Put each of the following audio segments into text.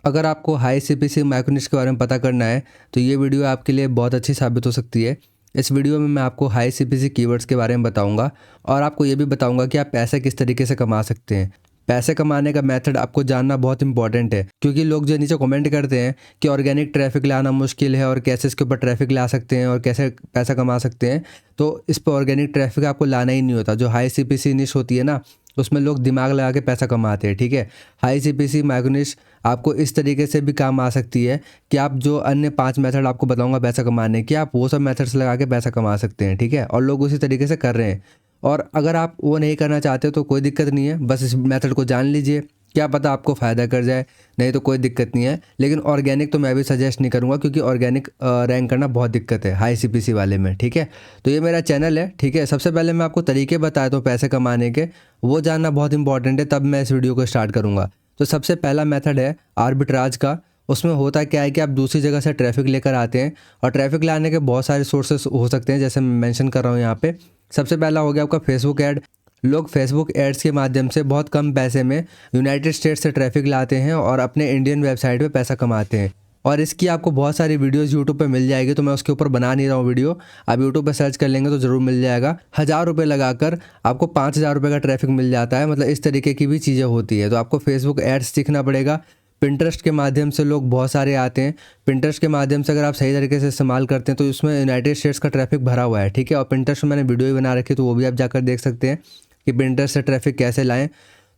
अगर आपको high CPC micro niche के बारे में पता करना है तो ये वीडियो आपके लिए बहुत अच्छी साबित हो सकती है। इस वीडियो में मैं आपको हाई सीपीसी कीवर्ड्स के बारे में बताऊंगा और आपको ये भी बताऊंगा कि आप पैसे किस तरीके से कमा सकते हैं। पैसे कमाने का मेथड आपको जानना बहुत इंपॉर्टेंट है, क्योंकि लोग जो नीचे कमेंट करते हैं कि ऑर्गेनिक ट्रैफिक लाना मुश्किल है और कैसे इसके ऊपर ट्रैफिक ला सकते हैं और कैसे पैसा कमा सकते हैं, तो इस पर ऑर्गेनिक ट्रैफिक आपको लाना ही नहीं होता। जो हाई सीपीसी निश होती है ना, उसमें लोग दिमाग लगा के पैसा कमाते हैं। ठीक है, हाई सीपीसी माइक्रोनिश आपको इस तरीके से भी काम आ सकती है कि आप जो अन्य 5 मेथड आपको बताऊंगा पैसा कमाने के, आप वो सब मेथड्स लगा के पैसा कमा सकते हैं। ठीक है, और लोग उसी तरीके से कर रहे हैं। और अगर आप वो नहीं करना चाहते तो कोई दिक्कत नहीं है, बस इस मेथड को जान लीजिए, क्या पता आपको फ़ायदा कर जाए, नहीं तो कोई दिक्कत नहीं है। लेकिन ऑर्गेनिक तो मैं भी सजेस्ट नहीं करूँगा, क्योंकि ऑर्गेनिक रैंक करना बहुत दिक्कत है हाई सीपीसी वाले में। ठीक है, तो ये मेरा चैनल है। ठीक है, सबसे पहले मैं आपको तरीके बताता हूँ पैसे कमाने के, वो जानना बहुत इंपॉर्टेंट है, तब मैं इस वीडियो को स्टार्ट करूँगा। तो सबसे पहला मेथड है आर्बिट्राज का। उसमें होता क्या है कि आप दूसरी जगह से ट्रैफिक लेकर आते हैं, और ट्रैफिक लाने के बहुत सारे सोर्सेस हो सकते हैं, जैसे मैं मेंशन कर रहा हूँ यहाँ पे। सबसे पहला हो गया आपका फेसबुक ऐड। लोग फेसबुक एड्स के माध्यम से बहुत कम पैसे में यूनाइटेड स्टेट्स से ट्रैफिक लाते हैं और अपने इंडियन वेबसाइट पे पैसा कमाते हैं। और इसकी आपको बहुत सारी वीडियोस यूट्यूब पे मिल जाएगी, तो मैं उसके ऊपर बना नहीं रहा हूँ वीडियो। आप यूट्यूब पे सर्च कर लेंगे तो ज़रूर मिल जाएगा। 1000 रुपये लगाकर आपको 5000 रुपये का ट्रैफिक मिल जाता है। मतलब इस तरीके की भी चीज़ें होती है। तो आपको फेसबुक एड्स सीखना पड़ेगा। पिंटरेस्ट के माध्यम से लोग बहुत सारे आते हैं। पिंटरेस्ट के माध्यम से अगर आप सही तरीके से इस्तेमाल करते हैं तो उसमें यूनाइटेड स्टेट्स का ट्रैफिक भरा हुआ है। ठीक है, और पिंटरेस्ट में मैंने वीडियो ही बना रखी है, तो वो भी आप जाकर देख सकते हैं कि पिंटरेस्ट से ट्रैफिक कैसे लाएं,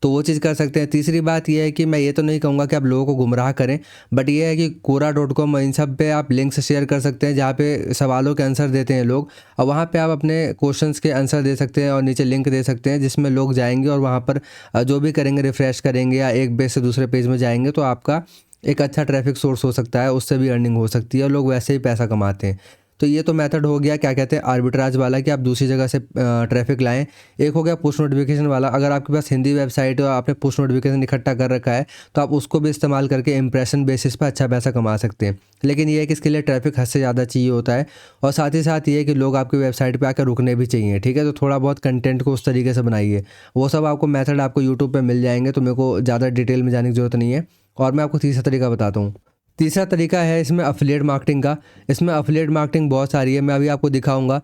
तो वो चीज़ कर सकते हैं। तीसरी बात ये है कि मैं ये तो नहीं कहूँगा कि आप लोगों को गुमराह करें, बट ये है कि quora.com इन सब पे आप लिंक्स शेयर कर सकते हैं, जहाँ पे सवालों के आंसर देते हैं लोग, और वहाँ पे आप अपने क्वेश्चंस के आंसर दे सकते हैं और नीचे लिंक दे सकते हैं, जिसमें लोग जाएंगे और वहाँ पर जो भी करेंगे, रिफ़्रेश करेंगे या एक पेज से दूसरे पेज में जाएंगे, तो आपका एक अच्छा ट्रैफिक सोर्स हो सकता है, उससे भी अर्निंग हो सकती है और लोग वैसे ही पैसा कमाते हैं। तो ये तो मेथड हो गया, क्या कहते हैं, आर्बिट्राज वाला, कि आप दूसरी जगह से ट्रैफिक लाएं। एक हो गया पुश नोटिफिकेशन वाला। अगर आपके पास हिंदी वेबसाइट है और आपने पुश नोटिफिकेशन इकट्ठा कर रखा है, तो आप उसको भी इस्तेमाल करके इंप्रेशन बेसिस पर अच्छा पैसा कमा सकते हैं। लेकिन ये है कि इसके लिए ट्रैफिक हद से ज़्यादा चाहिए होता है, और साथ ही साथ ये है कि लोग आपकी वेबसाइट पर आकर रुकने भी चाहिए। ठीक है, तो थोड़ा बहुत कंटेंट को उस तरीके से बनाइए। वो सब आपको मेथड आपको यूट्यूब पर मिल जाएंगे, तो मेरे को ज़्यादा डिटेल में जाने की ज़रूरत नहीं है। और मैं आपको तीसरा तरीका बताता हूँ। तीसरा तरीका है इसमें अफिलिएट मार्केटिंग का। इसमें अफिलिएट मार्केटिंग बहुत सारी है, मैं अभी आपको दिखाऊंगा।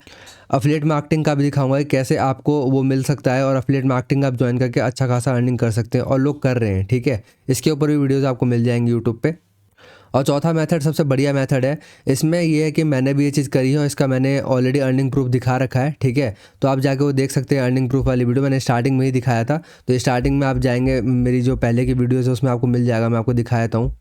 अफिलिएट मार्केटिंग का भी दिखाऊंगा कि कैसे आपको वो मिल सकता है, और अफिलिएट मार्केटिंग आप ज्वाइन करके अच्छा खासा अर्निंग कर सकते हैं, और लोग कर रहे हैं। ठीक है, इसके ऊपर भी वीडियोज़ आपको मिल जाएंगी यूट्यूब पे। और चौथा मेथड सबसे बढ़िया मेथड है। इसमें ये है कि मैंने भी ये चीज़ करी है और इसका मैंने ऑलरेडी अर्निंग प्रूफ दिखा रखा है। ठीक है, तो आप जाके वो देख सकते हैं। अर्निंग प्रूफ वाली वीडियो मैंने स्टार्टिंग में ही दिखाया था, तो स्टार्टिंग में आप जाएंगे, मेरी जो पहले की वीडियोज़ है उसमें आपको मिल जाएगा। मैं आपको दिखा देता हूँ।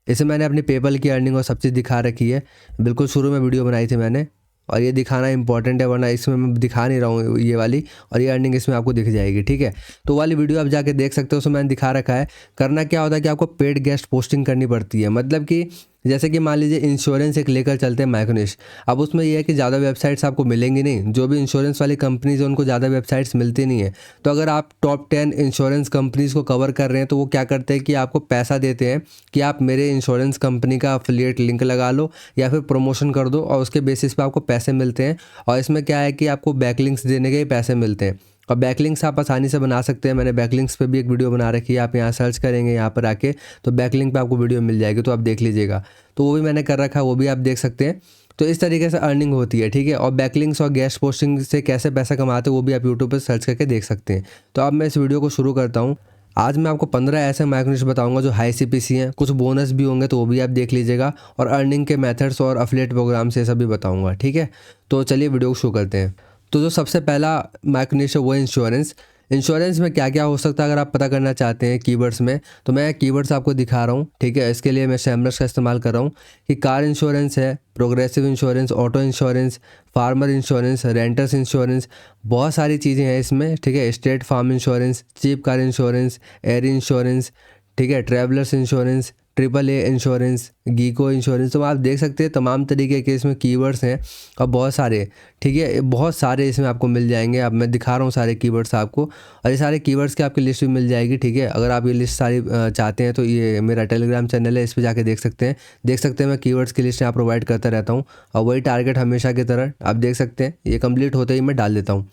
इसे मैंने अपनी पेपल की अर्निंग और सब चीज़ दिखा रखी है। बिल्कुल शुरू में वीडियो बनाई थी मैंने, और ये दिखाना इंपॉर्टेंट है, वरना इसमें मैं दिखा नहीं रहा हूँ ये वाली, और ये अर्निंग इसमें आपको दिख जाएगी। ठीक है, तो वाली वीडियो आप जाके देख सकते हो, उसमें मैंने दिखा रखा है। करना क्या होता है कि आपको पेड गेस्ट पोस्टिंग करनी पड़ती है। मतलब कि जैसे कि मान लीजिए इंश्योरेंस एक लेकर चलते हैं माइक्रोनिश। अब उसमें यह है कि ज़्यादा वेबसाइट्स आपको मिलेंगी नहीं। जो भी इंश्योरेंस वाली कंपनीज है उनको ज़्यादा वेबसाइट्स मिलती नहीं है। तो अगर आप टॉप 10 इंश्योरेंस कंपनीज़ को कवर कर रहे हैं, तो वो क्या करते हैं कि आपको पैसा देते हैं कि आप मेरे इंश्योरेंस कंपनी का अफिलिएट लिंक लगा लो या फिर प्रमोशन कर दो, और उसके बेसिस पे आपको पैसे मिलते हैं। और इसमें क्या है कि आपको बैकलिंक्स देने के ही पैसे मिलते हैं, और बैकलिंक्स आप आसानी से बना सकते हैं। मैंने बैकलिंक्स पे भी एक वीडियो बना रखी है, आप यहाँ सर्च करेंगे यहाँ पर आके, तो बैकलिंक पे आपको वीडियो मिल जाएगी, तो आप देख लीजिएगा। तो वो भी मैंने कर रखा है, वो भी आप देख सकते हैं। तो इस तरीके से अर्निंग होती है। ठीक है, और बैकलिंक्स और गेस्ट पोस्टिंग से कैसे पैसा कमाते हैं वो भी आप यूट्यूब पर सर्च करके देख सकते हैं। तो अब मैं इस वीडियो को शुरू करता हूँ। आज मैं आपको 15 ऐसे माइक्रोनिश बताऊंगा जो हाई सीपीसी हैं। कुछ बोनस भी होंगे, तो वो भी आप देख लीजिएगा, और अर्निंग के मेथड्स और अफिलिएट प्रोग्राम से सभी बताऊंगा। ठीक है, तो चलिए वीडियो को शुरू करते हैं। तो जो सबसे पहला माइक्रोनिश है वो इंश्योरेंस। इंश्योरेंस में क्या क्या हो सकता है अगर आप पता करना चाहते हैं कीवर्ड्स में, तो मैं कीवर्ड्स आपको दिखा रहा हूँ। ठीक है, इसके लिए मैं सेमरस का इस्तेमाल कर रहा हूँ कि कार इंश्योरेंस है, Progressive insurance, auto insurance, farmer insurance, renters insurance, बहुत सारी चीज़ें हैं इसमें। ठीक है, State Farm insurance, cheap car insurance, air insurance, ठीक है, ट्रैवलर्स इंश्योरेंस, AAA इंश्योरेंस, गीको इंश्योरेंस। तो आप देख सकते हैं तमाम तरीके के इसमें कीवर्ड्स हैं, और बहुत सारे, ठीक है, बहुत सारे इसमें आपको मिल जाएंगे। अब मैं दिखा रहा हूँ सारे कीवर्ड्स आपको, और ये सारे कीवर्ड्स की आपकी लिस्ट भी मिल जाएगी। ठीक है, अगर आप ये लिस्ट सारी चाहते हैं तो ये मेरा टेलीग्राम चैनल है, इस पर जाके देख सकते हैं। मैं कीवर्ड्स की लिस्ट यहाँ प्रोवाइड करता रहता हूँ, और वही टारगेट हमेशा की तरह आप देख सकते हैं। ये कंप्लीट होते ही मैं डाल देता हूँ।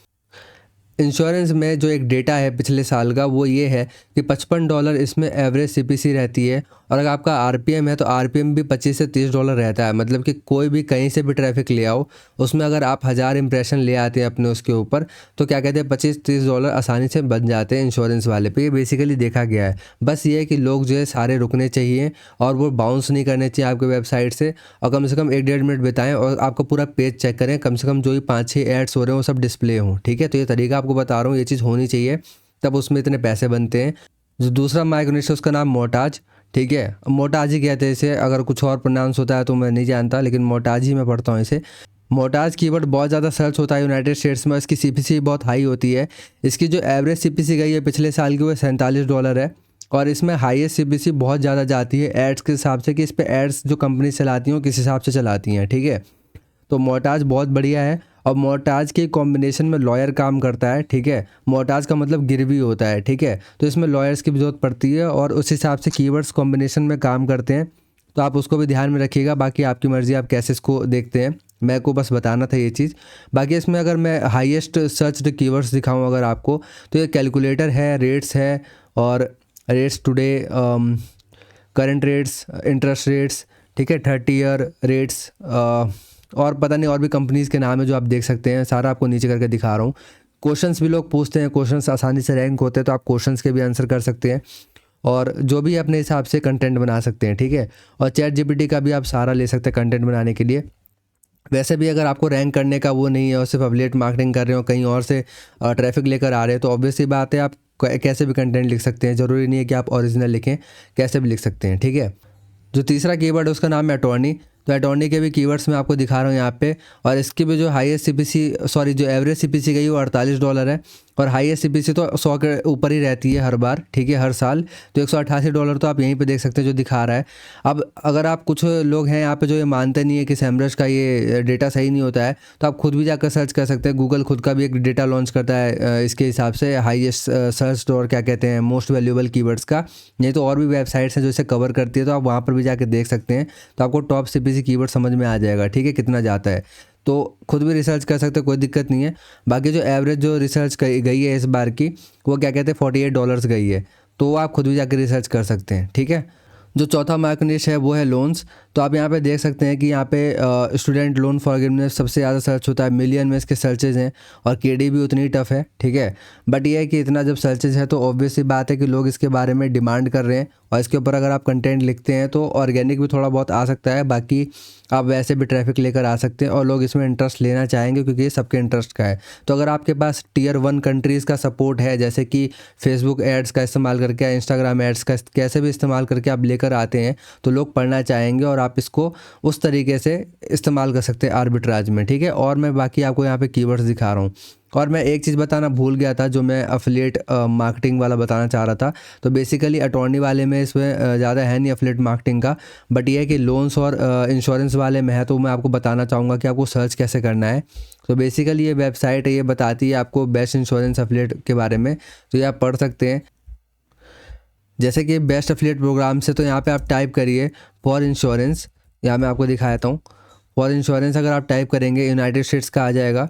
इंश्योरेंस में जो एक डेटा है पिछले साल का वो ये है कि $55 इसमें एवरेज सीपीसी रहती है, और अगर आपका आरपीएम है तो आरपीएम भी $25 से $30 रहता है। मतलब कि कोई भी कहीं से भी ट्रैफिक ले आओ, उसमें अगर आप 1000 इंप्रेशन ले आते हैं अपने उसके ऊपर, तो क्या कहते हैं $25-30 आसानी से बन जाते हैं इंश्योरेंस वाले पे। ये बेसिकली देखा गया है। बस ये है कि लोग जो है सारे रुकने चाहिए और वो बाउंस नहीं करने चाहिए आपके वेबसाइट से, और कम से कम 1-1.5 मिनट बिताएं और आपका पूरा पेज चेक करें, कम से कम जो भी 5-6 एड्स हो रहे हैं वो सब डिस्प्ले हों। ठीक है, तो ये तरीका आपको बता रहा हूँ, ये चीज़ होनी चाहिए, तब उसमें इतने पैसे बनते हैं। जो दूसरा माइक्रोनिश है उसका नाम मोटाज। ठीक है, मोटाज ही कहते हैं इसे, अगर कुछ और प्रोनाउंस होता है तो मैं नहीं जानता, लेकिन मोटाज ही मैं पढ़ता हूँ इसे। मोटाज कीवर्ड बहुत ज़्यादा सर्च होता है यूनाइटेड स्टेट्स में, इसकी सीपीसी बहुत हाई होती है। इसकी जो एवरेज सीपीसी गई है पिछले साल की वो $47 है, और इसमें हाईएस्ट सीपीसी बहुत ज़्यादा जाती है एड्स के हिसाब से, कि इस पर एड्स जो कंपनी चलाती हैं वो किस हिसाब से चलाती हैं। ठीक है, तो मोटाज बहुत बढ़िया है, और मोटाज के कॉम्बिनेशन में लॉयर काम करता है। ठीक है, मोटाज का मतलब गिरवी होता है। ठीक है, तो इसमें लॉयर्स की भी जरूरत पड़ती है, और उस हिसाब से कीवर्ड्स कॉम्बिनेशन में काम करते हैं, तो आप उसको भी ध्यान में रखिएगा। बाकी आपकी मर्ज़ी, आप कैसे इसको देखते हैं, मैं को बस बताना था ये चीज़। बाकी इसमें अगर मैं हाईएस्ट सर्च्ड कीवर्ड्स दिखाऊं अगर आपको, तो ये कैलकुलेटर है, रेट्स है, और rates today, current rates, interest rates, ठीक है, 30 ईयर रेट्स, और पता नहीं और भी कंपनीज़ के नाम है जो आप देख सकते हैं। सारा आपको नीचे करके दिखा रहा हूँ। क्वेश्चंस भी लोग पूछते हैं, क्वेश्चंस आसानी से रैंक होते हैं, तो आप क्वेश्चंस के भी आंसर कर सकते हैं, और जो भी अपने हिसाब से कंटेंट बना सकते हैं। ठीक है, और चैट जीपीटी का भी आप सहारा ले सकते हैं कंटेंट बनाने के लिए। वैसे भी अगर आपको रैंक करने का वो नहीं है और सिर्फ अफिलिएट मार्केटिंग कर रहे हो, कहीं और से ट्रैफिक लेकर आ रहे हैं, तो ऑब्वियसली बात है आप कैसे भी कंटेंट लिख सकते हैं। ज़रूरी नहीं है कि आप ओरिजिनल लिखें, कैसे भी लिख सकते हैं। ठीक है, जो तीसरा कीवर्ड है उसका नाम है अटॉर्नी। तो अटॉर्नी के भी कीवर्ड्स मैं आपको दिखा रहा हूँ यहाँ पे, और इसकी भी जो हाईएस्ट सीपीसी, सॉरी जो एवरेज सीपीसी गई वो $48 है, और हाईएस्ट सीपीसी तो 100 के ऊपर ही रहती है हर बार। ठीक है, हर साल। तो $188 तो आप यहीं पे देख सकते हैं जो दिखा रहा है। अब अगर आप, कुछ लोग हैं यहाँ पे जो ये मानते नहीं है कि सेमरश का ये डेटा सही नहीं होता है, तो आप खुद भी जाकर सर्च कर सकते हैं। गूगल खुद का भी एक डेटा लॉन्च करता है इसके हिसाब से, हाईएस्ट सर्च और क्या कहते हैं मोस्ट वैल्यूएबल कीवर्ड्स का। नहीं तो और भी वेबसाइट्स हैं जो इसे कवर करती है, तो आप वहाँ पर भी जाकर देख सकते हैं, तो आपको टॉप सीपीसी कीवर्ड समझ में आ जाएगा। ठीक है, कितना जाता है, तो खुद भी रिसर्च कर सकते हैं, कोई दिक्कत नहीं है। बाकी जो एवरेज जो रिसर्च गई है इस बार की, वो क्या कहते हैं $48 गई है, तो आप खुद भी जाकर रिसर्च कर सकते हैं। ठीक है, जो चौथा मार्केट निश है वो है लोन्स। तो आप यहाँ पे देख सकते हैं कि यहाँ पे स्टूडेंट लोन फॉरगिवनेस सबसे ज़्यादा सर्च होता है, मिलियन में इसके सर्चेज हैं, और केडी भी उतनी टफ है। ठीक है, बट ये है कि इतना जब सर्चेज है तो ऑब्वियसली बात है कि लोग इसके बारे में डिमांड कर रहे हैं, और इसके ऊपर अगर आप कंटेंट लिखते हैं तो ऑर्गेनिक भी थोड़ा बहुत आ सकता है, बाकी आप वैसे भी ट्रैफिक लेकर आ सकते हैं, और लोग इसमें इंटरेस्ट लेना चाहेंगे क्योंकि ये सबके इंटरेस्ट का है। तो अगर आपके पास टियर 1 कंट्रीज़ का सपोर्ट है, जैसे कि फेसबुक एड्स का इस्तेमाल करके, इंस्टाग्राम एड्स का कैसे भी इस्तेमाल करके आप लेकर आते हैं, तो लोग पढ़ना चाहेंगे, और आप इसको उस तरीके से इस्तेमाल कर सकते हैं आर्बिट्राज में। ठीक है, और मैं बाकी आपको यहाँ पे कीवर्ड्स दिखा रहा हूँ। और मैं एक चीज़ बताना भूल गया था, जो मैं अफिलिएट मार्केटिंग वाला बताना चाह रहा था। तो बेसिकली अटॉर्नी वाले में इसमें ज़्यादा है नहीं अफिलिएट मार्केटिंग का, बट ये है कि लोन्स और इंश्योरेंस वाले में है। तो मैं आपको बताना चाहूँगा कि आपको सर्च कैसे करना है। तो बेसिकली ये वेबसाइट है, ये बताती है आपको बेस्ट इंश्योरेंस अफिलिएट के बारे में, तो ये आप पढ़ सकते हैं। जैसे कि बेस्ट अफिलिएट प्रोग्राम से, तो यहाँ पे आप टाइप करिए फॉर इंश्योरेंस। यहाँ मैं आपको दिखाता हूँ, फॉर इंश्योरेंस अगर आप टाइप करेंगे यूनाइटेड स्टेट्स का आ जाएगा।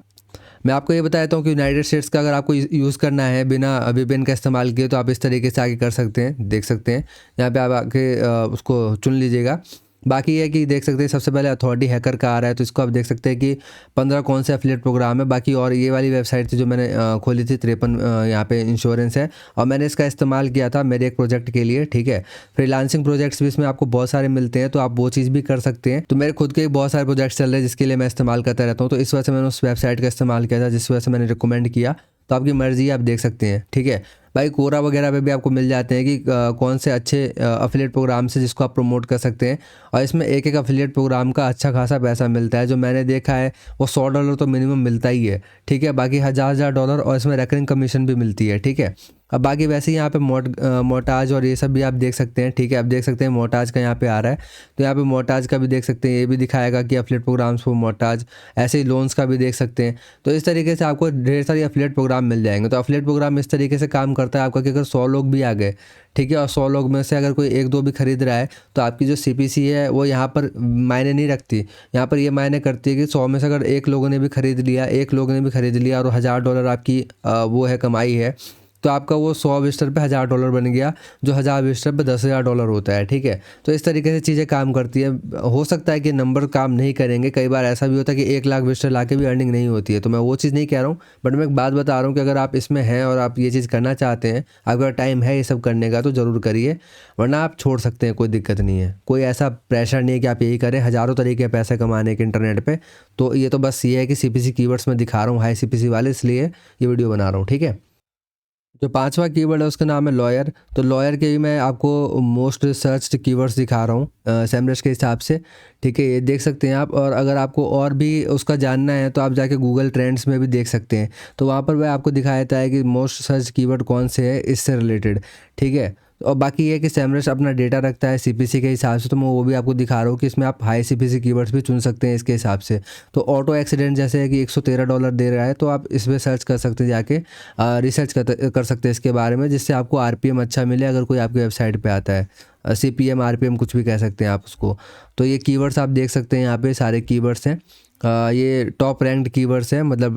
मैं आपको ये बता देता हूँ कि यूनाइटेड स्टेट्स का अगर आपको यूज़ करना है बिना वीपीएन का इस्तेमाल किए, तो आप इस तरीके से आगे कर सकते हैं। देख सकते हैं यहाँ पे आप आके उसको चुन लीजिएगा। बाकी ये है कि देख सकते हैं सबसे पहले अथॉरिटी हैकर का आ रहा है, तो इसको आप देख सकते हैं कि 15 कौन से एफिलिएट प्रोग्राम है। बाकी और ये वाली वेबसाइट थी जो मैंने खोली थी, 53 यहाँ पे इंश्योरेंस है, और मैंने इसका इस्तेमाल किया था मेरे एक प्रोजेक्ट के लिए। ठीक है, फ्रीलांसिंग प्रोजेक्ट्स भी इसमें आपको बहुत सारे मिलते हैं, तो आप वो चीज़ भी कर सकते हैं। तो मेरे खुद के बहुत सारे प्रोजेक्ट्स चल रहे हैं जिसके लिए मैं इस्तेमाल करता रहता हूँ, तो इस वजह से मैंने उस वेबसाइट का इस्तेमाल किया था, जिस वजह से मैंने रिकमेंड किया। तो आपकी मर्ज़ी, आप देख सकते हैं। ठीक है भाई, कोरा वगैरह पे भी आपको मिल जाते हैं कि कौन से अच्छे अफिलिएट प्रोग्राम से जिसको आप प्रमोट कर सकते हैं, और इसमें एक एक अफिलिएट प्रोग्राम का अच्छा खासा पैसा मिलता है। जो मैंने देखा है वो $100 तो मिनिमम मिलता ही है। ठीक है, बाकी हज़ार $1,000, और इसमें रेकरिंग कमीशन भी मिलती है। ठीक है, अब बाकी वैसे ही यहाँ पे मोटाज और ये सब भी आप देख सकते हैं। ठीक है, आप देख सकते हैं मोटाज का यहाँ पे आ रहा है, तो यहाँ पे मोटाज का भी देख सकते हैं, ये भी दिखाएगा कि अफिलिएट प्रोग्राम्स फॉर मोटाज। ऐसे ही लोन्स का भी देख सकते हैं। तो इस तरीके से आपको ढेर सारी अफिलिएट प्रोग्राम मिल जाएंगे। तो अफिलिएट प्रोग्राम इस तरीके से काम करते करता है आपका कि अगर 100 लोग भी आ गए, ठीक है, और 100 लोग में से अगर कोई 1-2 भी खरीद रहा है तो आपकी जो सीपीसी है वो यहाँ पर मायने नहीं रखती। यहाँ पर ये मायने करती है कि 100 में से अगर 1 लोगों ने भी खरीद लिया, 1 लोगों ने भी खरीद लिया और $1000 आपकी वो है कमाई है, तो आपका वो 100 विजिटर पे $1000 बन गया, जो 1000 विजिटर पे $10,000 होता है, ठीक है। तो इस तरीके से चीज़ें काम करती है। हो सकता है कि नंबर काम नहीं करेंगे, कई बार ऐसा भी होता है कि 1 लाख विजिटर ला के भी अर्निंग नहीं होती है, तो मैं वो चीज़ नहीं कह रहा हूँ, बट मैं एक बात बता रहा हूँ कि अगर आप इसमें हैं और आप ये चीज़ करना चाहते हैं, अगर टाइम है ये सब करने का तो ज़रूर करिए, वरना आप छोड़ सकते हैं, कोई दिक्कत नहीं है। कोई ऐसा प्रेशर नहीं है कि आप यही करें, हज़ारों तरीके हैं पैसे कमाने के इंटरनेट पे। तो ये तो बस ये है कि सीपीसी कीवर्ड्स में दिखा रहा हूँ हाई सीपीसी वाले, इसलिए ये वीडियो बना रहा हूँ, ठीक है। जो 5वां कीवर्ड है उसका नाम है लॉयर। तो लॉयर के भी मैं आपको मोस्ट सर्च्ड कीवर्ड्स दिखा रहा हूँ सेमरश के हिसाब से, ठीक है, ये देख सकते हैं आप। और अगर आपको और भी उसका जानना है तो आप जाके गूगल ट्रेंड्स में भी देख सकते हैं, तो वहाँ पर वह आपको दिखाया जाता है कि मोस्ट सर्च कीवर्ड कौन से है इससे रिलेटेड, ठीक है। और बाकी ये कि सेमरश अपना डेटा रखता है सीपीसी के हिसाब से, तो मैं वो भी आपको दिखा रहा हूँ कि इसमें आप हाई सीपीसी कीवर्ड्स भी चुन सकते हैं इसके हिसाब से। तो ऑटो एक्सीडेंट जैसे है कि $113 दे रहा है, तो आप इस पर सर्च कर सकते हैं, जाके रिसर्च कर सकते हैं इसके बारे में, जिससे आपको आरपीएम अच्छा मिले अगर कोई आपकी वेबसाइट पे आता है। सीपीएम, आरपीएम कुछ भी कह सकते हैं आप उसको। तो ये कीवर्ड्स आप देख सकते हैं, यहाँ पे सारे कीवर्ड्स हैं। ये टॉप रैंक्ड कीवर्ड्स हैं, मतलब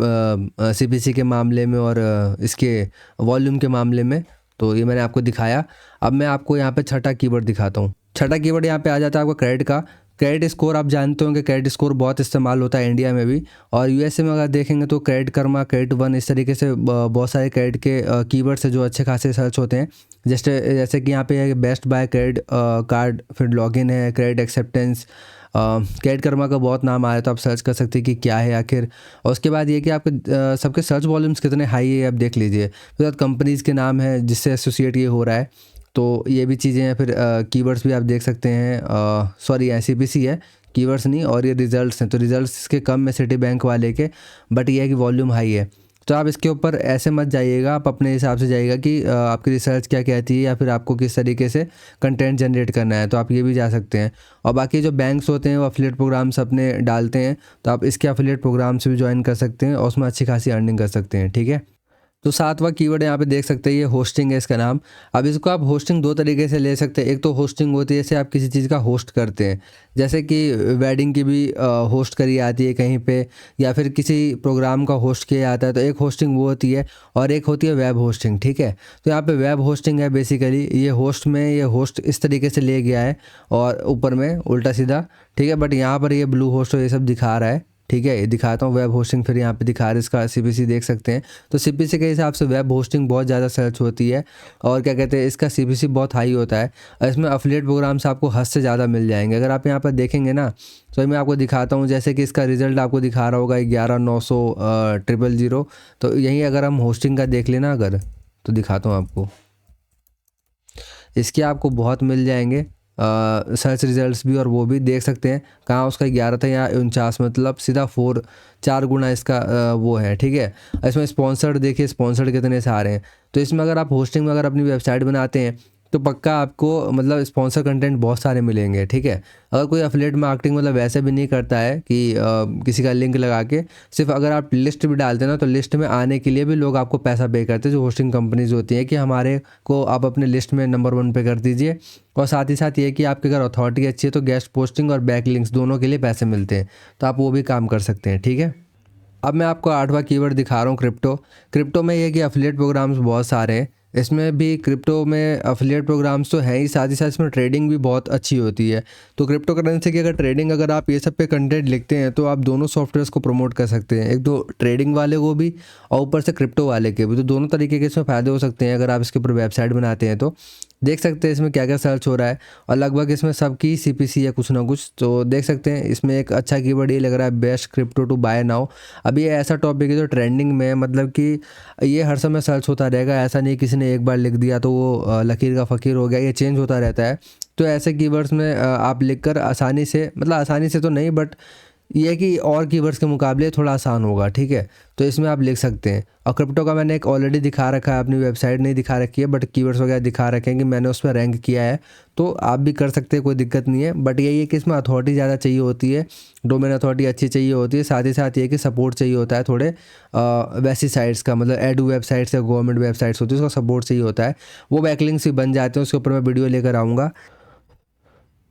सीपीसी के मामले में और इसके वॉल्यूम के मामले में। तो ये मैंने आपको दिखाया। अब मैं आपको यहाँ पे छठा कीवर्ड दिखाता हूँ। छठा कीवर्ड यहाँ पे आ जाता है आपका क्रेडिट का। क्रेडिट स्कोर आप जानते होंगे, क्रेडिट स्कोर बहुत इस्तेमाल होता है इंडिया में भी, और यूएसए में अगर देखेंगे तो क्रेडिट कर्मा, क्रेडिट वन, इस तरीके से बहुत सारे क्रेडिट के कीवर्ड्स है जो अच्छे खासे सर्च होते हैं। जैसे कि यहाँ पे है बेस्ट बाय क्रेडिट कार्ड, फिर लॉगिन है, क्रेडिट एक्सेप्टेंस, क्रेडिट कर्मा का बहुत नाम आया, तो आप सर्च कर सकते हैं कि क्या है आखिर। और उसके बाद ये कि आपके सबके सर्च वॉल्यूम्स कितने हाई है आप देख लीजिए। फिर बाद कंपनीज़ के नाम है जिससे एसोसिएट ये हो रहा है, तो ये भी चीज़ें हैं। फिर कीवर्ड्स भी आप देख सकते हैं, सॉरी सीपीसी है, कीवर्ड्स नहीं। और ये रिजल्ट्स हैं, तो रिजल्ट्स इसके कम है सिटी बैंक वाले के, बट ये है कि वॉल्यूम हाई है। तो आप इसके ऊपर ऐसे मत जाइएगा, आप अपने हिसाब से जाइएगा कि आपकी रिसर्च क्या कहती है या फिर आपको किस तरीके से कंटेंट जनरेट करना है, तो आप ये भी जा सकते हैं। और बाकी जो बैंक्स होते हैं वो अफिलिएट प्रोग्राम्स अपने डालते हैं, तो आप इसके अफिलिएट प्रोग्राम से भी ज्वाइन कर सकते हैं और उसमें अच्छी खासी अर्निंग कर सकते हैं, ठीक है। तो 7वां कीवर्ड यहाँ पे देख सकते हैं, ये होस्टिंग है इसका नाम। अब इसको आप होस्टिंग 2 तरीके से ले सकते हैं। एक तो होस्टिंग होती है जैसे आप किसी चीज़ का होस्ट करते हैं, जैसे कि वेडिंग की भी होस्ट करी आती है कहीं पे, या फिर किसी प्रोग्राम का होस्ट किया जाता है, तो एक होस्टिंग वो होती है। और एक होती है वेब होस्टिंग, ठीक है। तो यहाँ पे वेब होस्टिंग है बेसिकली, ये होस्ट में ये होस्ट इस तरीके से ले गया है और ऊपर में उल्टा सीधा, ठीक है। बट यहाँ पर ये ब्लू होस्ट ये सब दिखा रहा है, ठीक है। ये दिखाता हूँ वेब होस्टिंग, फिर यहाँ पे दिखा रहा है इसका सीपीसी देख सकते हैं। तो सीपीसी के हिसाब से वेब होस्टिंग बहुत ज़्यादा सर्च होती है, और क्या कहते हैं इसका सीपीसी बहुत हाई होता है। और इसमें अफिलिएट प्रोग्राम्स आपको हद से ज़्यादा मिल जाएंगे। अगर आप यहाँ पर देखेंगे ना, तो मैं आपको दिखाता हूँ, जैसे कि इसका रिजल्ट आपको दिखा रहा होगा 11,900,000। तो यहीं अगर हम होस्टिंग का देख लेना अगर, तो दिखाता हूँ आपको, इसके आपको बहुत मिल जाएंगे सर्च रिजल्ट्स भी, और वो भी देख सकते हैं कहाँ उसका 11 था, यहाँ 49, मतलब सीधा 4 गुना इसका वो है, ठीक है। इसमें स्पॉन्सर्ड देखिए, स्पॉन्सर्ड कितने सारे हैं। तो इसमें अगर आप होस्टिंग में अगर अपनी वेबसाइट बनाते हैं तो पक्का आपको मतलब स्पॉन्सर कंटेंट बहुत सारे मिलेंगे, ठीक है। अगर कोई एफिलिएट मार्केटिंग मतलब वैसे भी नहीं करता है कि किसी का लिंक लगा के, सिर्फ अगर आप लिस्ट भी डालते हैं ना, तो लिस्ट में आने के लिए भी लोग आपको पैसा पे करते हैं, जो होस्टिंग कंपनीज होती हैं, कि हमारे को आप अपने लिस्ट में नंबर 1 पे कर दीजिए। और साथ ही साथ ये कि आपकी अगर अथॉरिटी अच्छी है तो गेस्ट पोस्टिंग और बैक लिंक्स दोनों के लिए पैसे मिलते हैं, तो आप वो भी काम कर सकते हैं, ठीक है। अब मैं आपको 8वां कीवर्ड दिखा रहा हूँ, क्रिप्टो। क्रिप्टो में ये कि एफिलिएट प्रोग्राम्स बहुत सारे हैं, इसमें भी क्रिप्टो में एफिलिएट प्रोग्राम्स तो हैं ही, साथ इसमें ट्रेडिंग भी बहुत अच्छी होती है। तो क्रिप्टो करेंसी की अगर ट्रेडिंग अगर आप ये सब पे कंटेंट लिखते हैं तो आप दोनों सॉफ्टवेयर्स को प्रमोट कर सकते हैं, एक तो ट्रेडिंग वाले को भी और ऊपर से क्रिप्टो वाले के भी। तो दोनों तरीके के इसमें फ़ायदे हो सकते हैं अगर आप इसके ऊपर वेबसाइट बनाते हैं। तो देख सकते हैं इसमें क्या क्या सर्च हो रहा है, और लगभग इसमें सबकी सीपीसी है कुछ ना कुछ। तो देख सकते हैं इसमें एक अच्छा कीवर्ड ये लग रहा है, best crypto to buy now. अभी ये ऐसा टॉपिक है जो ट्रेंडिंग में है, मतलब कि ये हर समय सर्च होता रहेगा, ऐसा नहीं किसी ने एक बार लिख दिया तो वो लकीर का फ़कीर हो गया, ये चेंज होता रहता है। तो ऐसे कीवर्ड्स में आप लिखकर आसानी से, मतलब आसानी से तो नहीं, बट ये है कि और कीवर्ड्स के मुकाबले थोड़ा आसान होगा, ठीक है। तो इसमें आप लिख सकते हैं। और क्रिप्टो का मैंने एक ऑलरेडी दिखा रखा है, अपनी वेबसाइट नहीं दिखा रखी है, बट कीवर्ड्स वगैरह दिखा रखे हैं कि मैंने उस पर रैंक किया है, तो आप भी कर सकते हैं, कोई दिक्कत नहीं है। बट यही है कि इसमें अथॉरिटी ज़्यादा चाहिए होती है, डोमेन अथॉरिटी अच्छी चाहिए होती है, साथ ही साथ ये कि सपोर्ट चाहिए होता है थोड़े वैसी साइट्स का, मतलब एडू वेबसाइट्स या गवर्नमेंट वेबसाइट्स होती है उसका सपोर्ट चाहिए होता है। वो बैकलिंक्स भी बन जाते हैं, उसके ऊपर मैं वीडियो लेकर आऊँगा।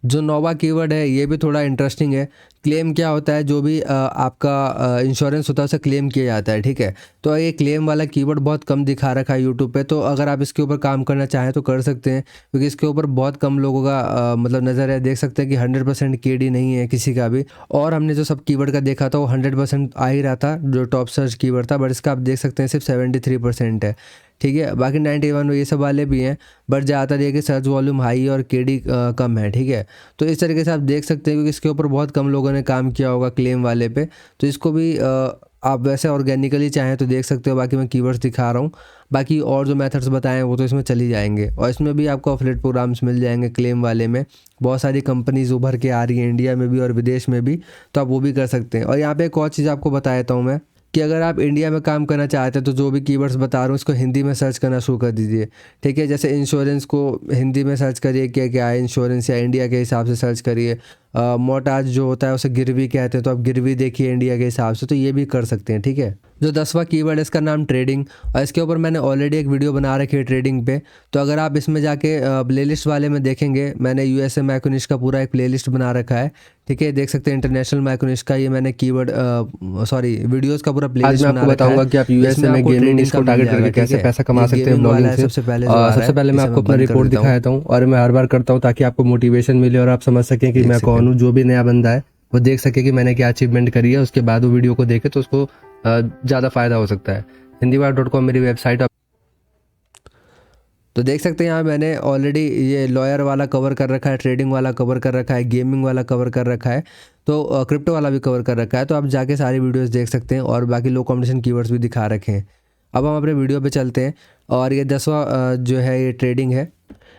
जो नोवा कीवर्ड है ये भी थोड़ा इंटरेस्टिंग है। क्लेम क्या होता है, जो भी आपका इंश्योरेंस होता है उसे क्लेम किया जाता है, ठीक है। तो ये क्लेम वाला कीवर्ड बहुत कम दिखा रखा है यूट्यूब पे, तो अगर आप इसके ऊपर काम करना चाहें तो कर सकते हैं, क्योंकि इसके ऊपर बहुत कम लोगों का मतलब नज़र है। देख सकते हैं कि 100% केडी नहीं है किसी का भी। और हमने जो सब कीवर्ड का देखा था वो 100% आ ही रहा था, जो टॉप सर्च कीवर्ड था, बट इसका आप देख सकते हैं सिर्फ 73% है, ठीक है। बाकी 91 ये सब वाले भी हैं, बट ज़्यादातर ये कि सर्च वॉल्यूम हाई और केडी कम है, ठीक है। तो इस तरीके से आप देख सकते हैं, क्योंकि इसके ऊपर बहुत कम लोगों ने काम किया होगा क्लेम वाले पे। तो इसको भी आप वैसे ऑर्गेनिकली चाहें तो देख सकते हो। बाकी मैं कीवर्ड्स दिखा रहा हूँ, बाकी और जो मेथड्स बताएं वो तो इसमें चली जाएंगे। और इसमें भी आपको अफिलिएट प्रोग्राम्स मिल जाएंगे क्लेम वाले में। बहुत सारी कंपनीज उभर के आ रही हैं इंडिया में भी और विदेश में भी, तो आप वो भी कर सकते हैं। और यहाँ पे एक और चीज़ आपको बता देता हूँ मैं, कि अगर आप इंडिया में काम करना चाहते हैं तो जो भी कीवर्ड्स बता रहा हूँ उसको हिंदी में सर्च करना शुरू कर दीजिए, ठीक है। जैसे इंश्योरेंस को हिंदी में सर्च करिए क्या क्या है इंश्योरेंस, या इंडिया के हिसाब से सर्च करिए। मोटाज जो होता है उसे गिरवी कहते हैं, तो आप गिरवी देखिए इंडिया के हिसाब से, तो ये भी कर सकते हैं, ठीक है। जो 10वां कीवर्ड है इसका नाम ट्रेडिंग, और इसके ऊपर मैंने ऑलरेडी एक वीडियो बना रखी है ट्रेडिंग पे। तो अगर आप इसमें जाके प्लेलिस्ट वाले में देखेंगे, मैंने यूएसए मैक्रोनिश का पूरा एक प्लेलिस्ट बना रखा है, ठीक है। देख सकते हैं इंटरनेशनल मैक्रोनिश का ये मैंने कीवर्ड सॉरी वीडियोस का पूरा प्लेलिस्ट बना रखा है। आज मैं आपको बताऊंगा कि आप यूएसए में गेमिंग को टारगेट करके कैसे पैसा कमा सकते हैं ब्लॉगिंग से। सबसे पहले मैं आपको अपना रिपोर्ट दिखाता हूँ, और मैं हर बार करता हूँ ताकि आपको मोटिवेशन मिले और आप समझ सकें कि मैं कौन हूँ। जो भी नया बंदा है वो देख सके कि मैंने क्या अचीवमेंट करी है, उसके बाद वो वीडियो को देखे तो उसको ज़्यादा फायदा हो सकता है। hindiwire.com मेरी वेबसाइट। तो देख सकते हैं यहाँ मैंने ऑलरेडी ये लॉयर वाला कवर कर रखा है, ट्रेडिंग वाला कवर कर रखा है, गेमिंग वाला कवर कर रखा है, तो क्रिप्टो वाला भी कवर कर रखा है। तो आप जाके सारी वीडियोस देख सकते हैं, और बाकी लो कॉम्पिटिशन कीवर्ड्स भी दिखा रखे हैं। अब हम अपने वीडियो पे चलते हैं, और ये 10वां जो है ये ट्रेडिंग है।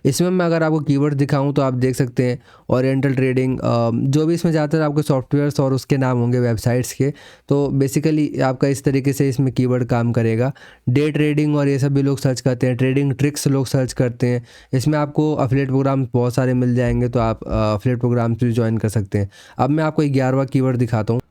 इसमें मैं अगर आपको कीवर्ड दिखाऊं तो आप देख सकते हैं ओरिएंटल ट्रेडिंग, जो भी इसमें ज़्यादातर आपके सॉफ्टवेयर्स और उसके नाम होंगे वेबसाइट्स के। तो बेसिकली आपका इस तरीके से इसमें कीवर्ड काम करेगा। डे ट्रेडिंग और ये सब भी लोग सर्च करते हैं, ट्रेडिंग ट्रिक्स लोग सर्च करते हैं। इसमें आपको अफिलिएट प्रोग्राम बहुत सारे मिल जाएंगे, तो आप अफिलिएट प्रोग्राम भी ज्वाइन कर सकते हैं। अब मैं आपको 11वां कीवर्ड दिखाता हूँ।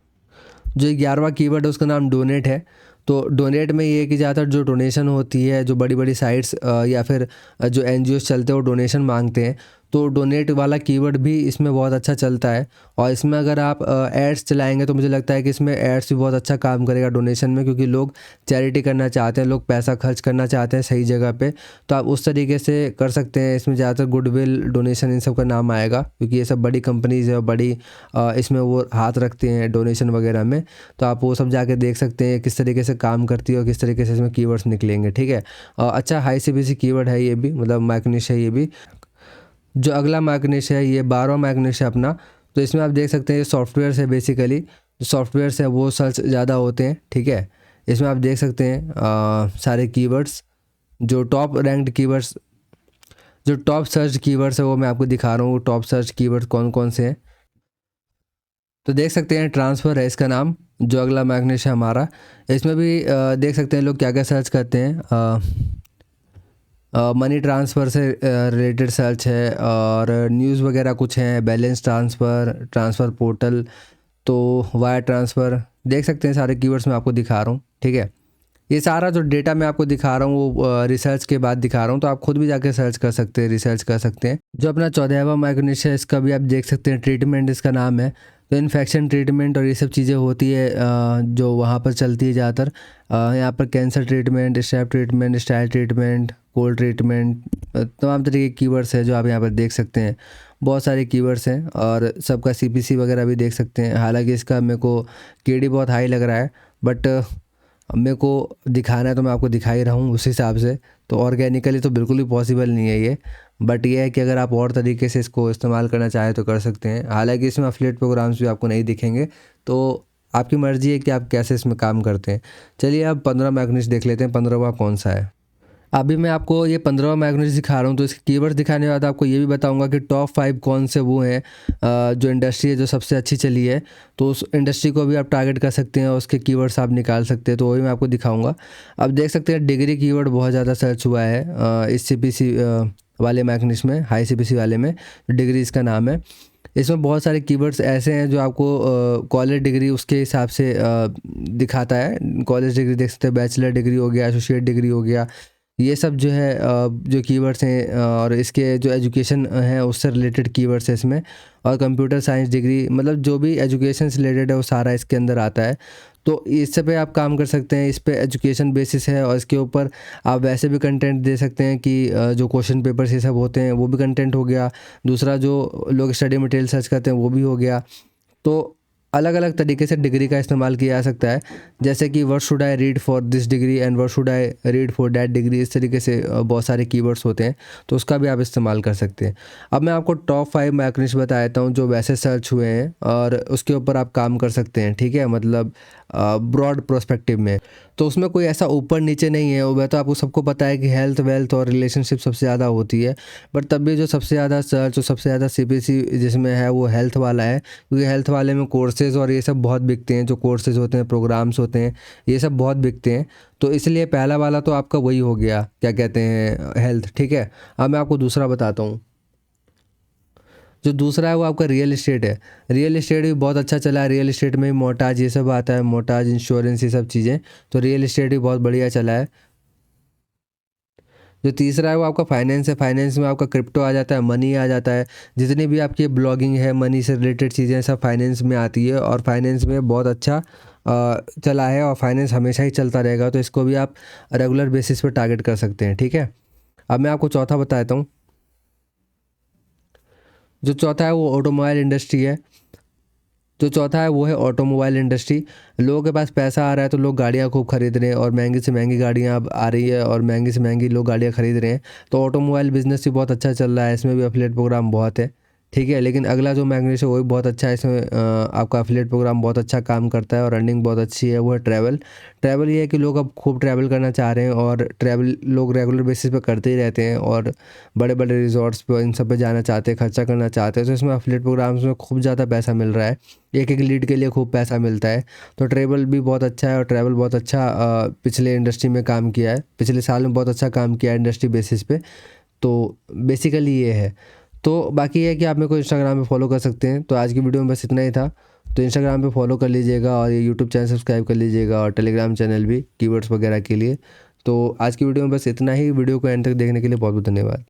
जो 11वां कीवर्ड है उसका नाम डोनेट है। तो डोनेट में ये है कि ज़्यादातर जो डोनेशन होती है, जो बड़ी बड़ी साइट्स या फिर जो एनजीओ चलते हैं वो डोनेशन मांगते हैं, तो डोनेट वाला कीवर्ड भी इसमें बहुत अच्छा चलता है। और इसमें अगर आप एड्स चलाएंगे तो मुझे लगता है कि इसमें एड्स भी बहुत अच्छा काम करेगा डोनेशन में, क्योंकि लोग चैरिटी करना चाहते हैं, लोग पैसा खर्च करना चाहते हैं सही जगह पे। तो आप उस तरीके से कर सकते हैं। इसमें ज़्यादातर गुडविल डोनेशन इन सब का नाम आएगा, क्योंकि ये सब बड़ी कंपनीज है और बड़ी इसमें वो हाथ रखते हैं डोनेशन वगैरह में। तो आप वो सब जाके देख सकते हैं किस तरीके से काम करती है और किस तरीके से इसमें कीवर्ड्स निकलेंगे, ठीक है। अच्छा हाई सीपीसी कीवर्ड है ये भी, मतलब मैकनिश है ये भी। जो अगला मैकनिश है ये 12वां मैकनिश है अपना। तो इसमें आप देख सकते हैं ये सॉफ्टवेयर है, बेसिकली जो सॉफ्टवेयर है वो सर्च ज़्यादा होते हैं, ठीक है। इसमें आप देख सकते हैं सारे कीवर्ड्स, जो टॉप रैंक्ड कीवर्ड्स, जो टॉप सर्च कीवर्ड्स है वो मैं आपको दिखा रहा हूँ। टॉप सर्च कीवर्ड्स कौन कौन से हैं, तो देख सकते हैं ट्रांसफ़र है इसका नाम, जो अगला मैग्नेश है हमारा। इसमें भी देख सकते हैं लोग क्या क्या सर्च करते हैं। मनी ट्रांसफ़र से रिलेटेड सर्च है, और न्यूज़ वगैरह कुछ हैं, बैलेंस ट्रांसफ़र, ट्रांसफ़र पोर्टल, तो वायर ट्रांसफ़र। देख सकते हैं सारे कीवर्ड्स मैं आपको दिखा रहा हूँ, ठीक है। ये सारा जो डेटा मैं आपको दिखा रहा हूँ वो रिसर्च के बाद दिखा रहा हूँ, तो आप खुद भी जाके सर्च कर सकते हैं, रिसर्च कर सकते हैं। जो अपना 14वां मैग्नेश है इसका भी आप देख सकते हैं, ट्रीटमेंट इसका नाम है। तो इन्फेक्शन ट्रीटमेंट और ये सब चीज़ें होती है जो वहाँ पर चलती है ज़्यादातर। यहाँ पर cancer treatment, step treatment, style treatment, cold treatment, तमाम तरीके के कीवर्ड्स हैं जो आप यहाँ पर देख सकते हैं। बहुत सारे कीवर्ड्स हैं, और सबका सीपीसी वगैरह भी देख सकते हैं। हालांकि इसका मेरे को केडी बहुत हाई लग रहा है, बट मेरे को दिखाना है तो मैं आपको दिखा ही रहा हूँ उस हिसाब से। तो ऑर्गेनिकली तो बिल्कुल भी पॉसिबल नहीं है ये, बट ये है कि अगर आप और तरीके से इसको इस्तेमाल करना चाहें तो कर सकते हैं। हालांकि इसमें अफिलिएट प्रोग्राम्स भी आपको नहीं दिखेंगे, तो आपकी मर्ज़ी है कि आप कैसे इसमें काम करते हैं। चलिए अब 15 मैग्नेश देख लेते हैं, 15वां कौन सा है। अभी मैं आपको ये 15 मैग्नेट दिखा रहा हूँ, तो इसके कीवर्ड्स दिखाने के बाद आपको ये भी बताऊंगा कि टॉप 5 कौन से वो हैं जो इंडस्ट्री है जो सबसे अच्छी चली है, तो उस इंडस्ट्री को भी आप टारगेट कर सकते हैं और उसके कीवर्ड्स आप निकाल सकते हैं, तो वही मैं आपको दिखाऊंगा। अब देख सकते हैं डिग्री कीवर्ड बहुत ज़्यादा सर्च हुआ है इस CPC वाले मैग्नेट में, हाई CPC वाले में, डिग्री इसका नाम है। इसमें बहुत सारे कीवर्ड्स ऐसे हैं जो आपको कॉलेज डिग्री उसके हिसाब से दिखाता है। कॉलेज डिग्री देख सकते हैं, बैचलर डिग्री हो गया, एसोसिएट डिग्री हो गया, ये सब जो है जो कीवर्ड्स हैं और इसके जो एजुकेशन है उससे रिलेटेड कीवर्ड्स है इसमें। और कंप्यूटर साइंस डिग्री, मतलब जो भी एजुकेशन से रिलेटेड है वो सारा इसके अंदर आता है। तो इस पे आप काम कर सकते हैं, इस पे एजुकेशन बेसिस है और इसके ऊपर आप वैसे भी कंटेंट दे सकते हैं कि जो क्वेश्चन पेपर्स ये सब होते हैं वो भी कंटेंट हो गया। दूसरा जो लोग स्टडी मटेरियल सर्च करते हैं वो भी हो गया। तो अलग अलग तरीके से डिग्री का इस्तेमाल किया जा सकता है, जैसे कि what should I read for this degree and what should I read for that degree, इस तरीके से बहुत सारे कीवर्ड्स होते हैं, तो उसका भी आप इस्तेमाल कर सकते हैं। अब मैं आपको टॉप 5 मैग्नेट्स बता देता हूँ जो वैसे सर्च हुए हैं और उसके ऊपर आप काम कर सकते हैं, ठीक है, मतलब ब्रॉड प्रोस्पेक्टिव में। तो उसमें कोई ऐसा ऊपर नीचे नहीं है, वह तो आपको सबको पता है कि हेल्थ वेल्थ और रिलेशनशिप सबसे ज़्यादा होती है, बट तब भी जो सबसे ज़्यादा सर्च और सबसे ज़्यादा CPC जिसमें है वो हेल्थ वाला है, क्योंकि हेल्थ वाले में कोर्सेज और ये सब बहुत बिकते हैं, जो कोर्सेज होते हैं, प्रोग्राम्स होते हैं, ये सब बहुत बिकते हैं। तो इसलिए पहला वाला तो आपका वही हो गया, क्या कहते हैं, हेल्थ, ठीक है। अब मैं आपको दूसरा बताता हूँ। जो दूसरा है वो आपका रियल इस्टेट है। रियल इस्टेट भी बहुत अच्छा चला है, रियल इस्टेट में भी मोर्टाज ये सब आता है, मोर्टाज, इंश्योरेंस, ये सब चीज़ें, तो रियल इस्टेट भी बहुत बढ़िया चला है। जो तीसरा है वो आपका फाइनेंस है। फाइनेंस में आपका क्रिप्टो आ जाता है, मनी आ जाता है, जितनी भी आपकी ब्लॉगिंग है, मनी से रिलेटेड चीज़ें सब फाइनेंस में आती है और फाइनेंस में बहुत अच्छा चला है और फाइनेंस हमेशा ही चलता रहेगा, तो इसको भी आप रेगुलर बेसिस पे टारगेट कर सकते हैं, ठीक है। अब मैं आपको चौथा बता देता हूँ। जो चौथा है वो ऑटोमोबाइल इंडस्ट्री है। जो चौथा है वो है ऑटोमोबाइल इंडस्ट्री। लोगों के पास पैसा आ रहा है तो लोग गाड़ियाँ खूब खरीद रहे हैं और महंगी से महंगी गाड़ियाँ अब आ रही है और महंगी से महंगी लोग गाड़ियाँ खरीद रहे हैं, तो ऑटोमोबाइल बिजनेस भी बहुत अच्छा चल रहा है, इसमें भी अफिलिएट प्रोग्राम बहुत है, ठीक है। लेकिन अगला जो मैग्नेट है वो भी बहुत अच्छा है, इसमें आपका अफिलिएट प्रोग्राम बहुत अच्छा काम करता है और रनिंग बहुत अच्छी है, वो है ट्रैवल। ट्रैवल ये है कि लोग अब खूब ट्रैवल करना चाह रहे हैं और ट्रैवल लोग रेगुलर बेसिस पे करते ही रहते हैं और बड़े बड़े रिजॉर्ट्स पे इन सब पे जाना चाहते हैं, खर्चा करना चाहते हैं, तो इसमें अफिलिएट प्रोग्राम्स में खूब ज़्यादा पैसा मिल रहा है, एक एक लीड के लिए खूब पैसा मिलता है। तो ट्रैवल भी बहुत अच्छा है और ट्रैवल बहुत अच्छा पिछले इंडस्ट्री में काम किया है, पिछले साल में बहुत अच्छा काम किया है इंडस्ट्री बेसिस पे। तो बेसिकली ये है। तो बाकी ये है कि आप मेरे को इंस्टाग्राम पे फॉलो कर सकते हैं। तो आज की वीडियो में बस इतना ही था। तो इंस्टाग्राम पे फॉलो कर लीजिएगा और ये यूट्यूब चैनल सब्सक्राइब कर लीजिएगा और टेलीग्राम चैनल भी कीवर्ड्स वगैरह के लिए। तो आज की वीडियो में बस इतना ही। वीडियो को एंड तक देखने के लिए बहुत बहुत धन्यवाद।